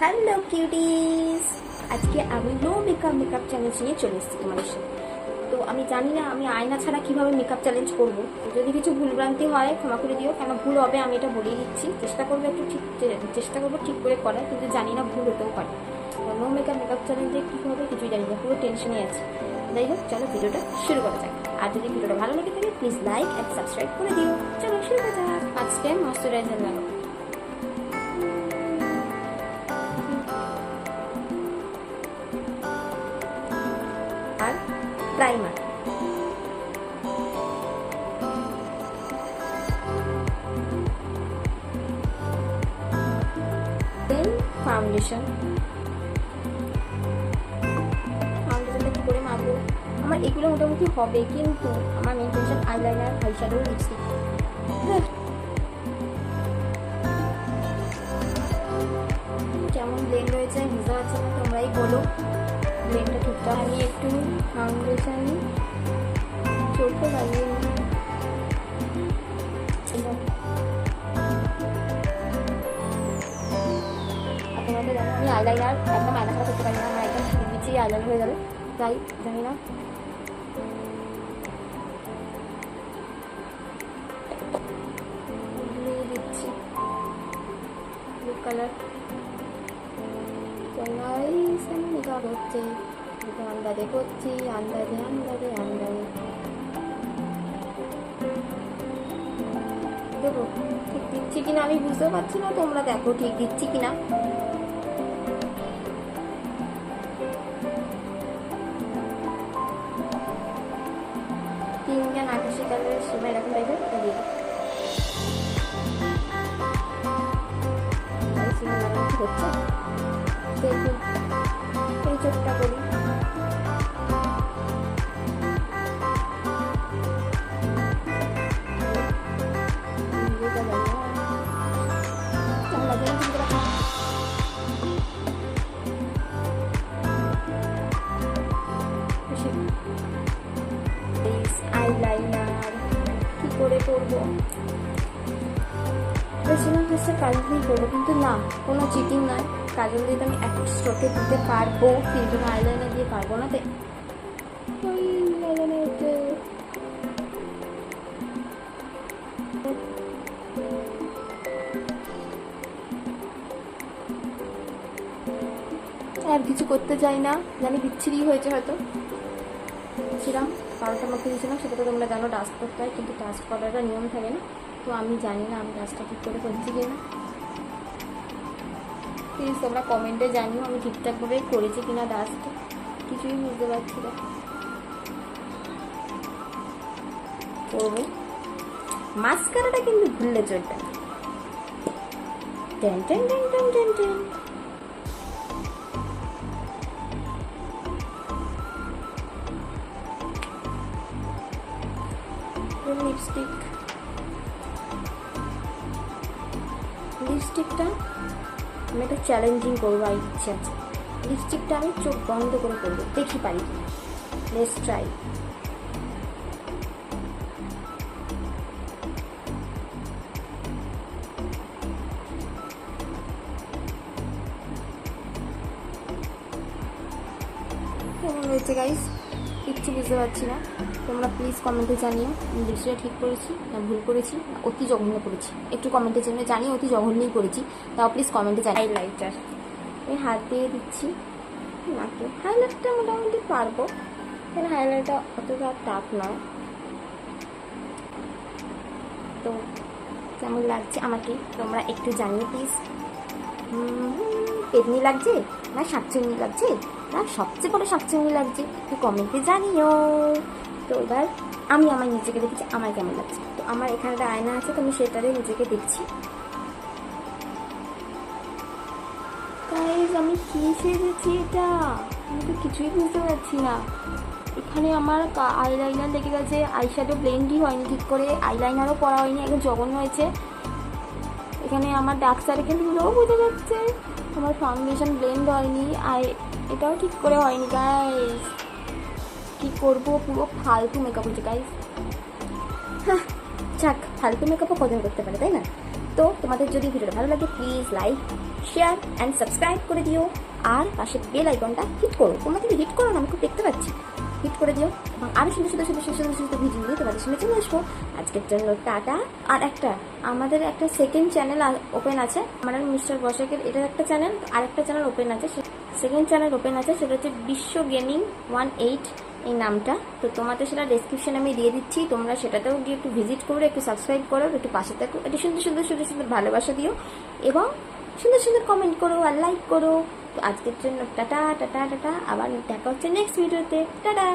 Hello cuties, আজকে আমি no makeup challenge নিয়ে চলে এসেছি তোমাদের সাথে। তো আমি জানি না আমি আয়না ছাড়া কিভাবে মেকআপ চ্যালেঞ্জ করবো। যদি কিছু ভুলভ্রান্তি হয় ক্ষমা করে দিও, কেন ভুল হবে আমি এটা বলেই দিচ্ছি। চেষ্টা করবো একটু চেষ্টা করবো ঠিক করে করার, কিন্তু জানি না ভুল হতেও পারে। নো মেকআপ চ্যালেঞ্জে কী হবে কিছুই জানি না, পুরো টেনশনে আছে। যাই হোক, চলো ভিডিওটা শুরু করা যাক। আর যদি ভিডিওটা ভালো লেগে থাকে প্লিজ লাইক অ্যান্ড সাবস্ক্রাইব করে দিও। চলো শুরু করা যাক। আজকে ময়শ্চারাইজার লাগাবো আর প্রাইমার। দেন ফাউন্ডেশনটা কি করে মাখবো, আমার এগুলো মোটামুটি হবে, কিন্তু আমার main tension eyeliner, eyeshadow, lipstick. কেমন ব্লেন্ড হয়েছে বুঝতে পারছি না, তোমরাই বলো ব্লেন্ডটা ঠিকঠাক। আমি একটু ফাউন্ডেশন চোখে লাগিয়ে নিই। তোমাদের জানো আমি আইলাইনার একদম আয়না ছাড়া করতে পারি না, আমার একদম বিচি আইলাইনার হয়ে যাবে, তাই জানি না। দিচ্ছি ব্লু কালার, মেকআপ হচ্ছে আন্দাজে করছি, আন্দাজে দেখো ঠিক দিচ্ছি কিনা আমি বুঝতে পারছি না, তোমরা দেখো ঠিক দিচ্ছি কিনা। ইন্ডিয়ান আকাশি কালারের সেবা এরকম টাইপের এটা দিয়ে হচ্ছে। দেখুন এই চোখটা করি, আইলাইনার কি করে করবো ভেবেছিলাম ফেসটা কাজলই করবো, কিন্তু না, কোনো চিটিং নয়। কাজল দিয়ে তো আমি এক স্ট্রোকে দিতে পারবো, কিন্তু আইলাইনার দিয়ে পারবো না। তাই আর কিছু করতে চাই না, জানি বিচ্ছিরি হয়েছে হয়তো। ছিলাম কারোটা মধ্যে দিয়েছিলাম, সেটা তো তোমরা জানো ডাস্ট করতে হয়, কিন্তু ডাস্ট করাটা নিয়ম থাকে না। তো আমি জানি না আমি ডাস্টটা ঠিক করে করছি কি না। প্লিজ তোমরা কমেন্টে জানিও আমি ঠিকঠাকভাবে করেছি কিনা ডাস্ট, কিছুই বুঝতে পারছি না। করবো মাস্কারাটা কিন্তু ভুললে চলবে না। Ten ten ten ten ten ten লিপস্টিকটা আমি একটা চ্যালেঞ্জিং করবো, আর ইচ্ছে আছে। লিপস্টিকটা আমি চোখ বন্ধ করে করবো, দেখি পারি। Let's try. কেমন হয়েছে গাইস কিচ্ছু বুঝতে পারছি না, তোমরা প্লিজ কমেন্টে জানিও আমি লিপস্টিকটা ঠিক করেছি না ভুল করেছি না অতি জঘন্য করেছি। একটু কমেন্টে জানিও অতি জঘন্যই করেছি, তাও প্লিজ কমেন্টে জানি। হাইলাইটার আমি হাত দিয়ে দিচ্ছি নাকে। হাইলাইটটা মোটামুটি পারবো, কারণ হাইলাইটটা অতটা টাফ নয়। তো কেমন লাগছে আমাকে তোমরা একটু জানিও প্লিজ। পেতনি লাগছে না শাকচুন্নি লাগছে না সবচেয়ে বড় শাকচুন্নি লাগছে, একটু কমেন্টে জানিও। তো এবার আমি আমার নিজেকে দেখেছি আমার কেমন লাগছে। তো আমার এখানে একটা আয়না আছে, তো আমি সেটারে নিজেকে দেখছি। গাইস আমি কি সেজেছি এটা, আমি তো কিছুই বুঝতে পারছি না। এখানে আমার আইলাইনার লেগে গেছে, আইশ্যাডো ব্লেন্ডই হয়নি ঠিক করে, আইলাইনারও পরা হয়নি, একদম জঘন্য হয়েছে। এখানে আমার ডার্ক সার্কেলগুলোও বোঝা যাচ্ছে, আমার ফাউন্ডেশন ব্লেন্ড হয়নি, আর এটাও ঠিক করে হয়নি। গাইস কি করবো, পুরো ফালতু মেকআপ হয়েছে গাইস। হ্যাঁ যাক, ফালতু মেকআপও কজন করতে পারে তাই না। তো তোমাদের যদি ভিডিওটা ভালো লাগে please like share and subscribe করে দিও, আর পাশে বেল আইকনটা হিট করো। তোমরা যদি হিট করো না, আমি খুব দেখতে পাচ্ছি, হিট করে দিও। এবং আরো সুন্দর সুন্দর সুন্দর সুন্দর সুন্দর ভিডিও নিয়ে তোমাদের সামনে চলে আসবো। আজকের জন্য টাটা। আর আমাদের একটা সেকেন্ড চ্যানেল ওপেন আছে, আমার মিস্টার বসাকের, এটার একটা চ্যানেল, আর একটা চ্যানেল ওপেন আছে, সেকেন্ড চ্যানেল ওপেন আছে, সেটা হচ্ছে বিশ্ব গেমিং 18 এই নামটা। তো তোমাদের সেটা ডেসক্রিপশনে আমি দিয়ে দিচ্ছি, তোমরা সেটাতেও গিয়ে একটু ভিজিট করো, একটু সাবস্ক্রাইব করো, একটু পাশে থাকো, একটু সুন্দর সুন্দর সুন্দর সুন্দর ভালোবাসা দিও এবং সুন্দর সুন্দর কমেন্ট করো আর লাইক করো। তো আজকের জন্য টাটা টাটা টাটা, আবার দেখা হচ্ছে নেক্সট ভিডিওতে। টাটা।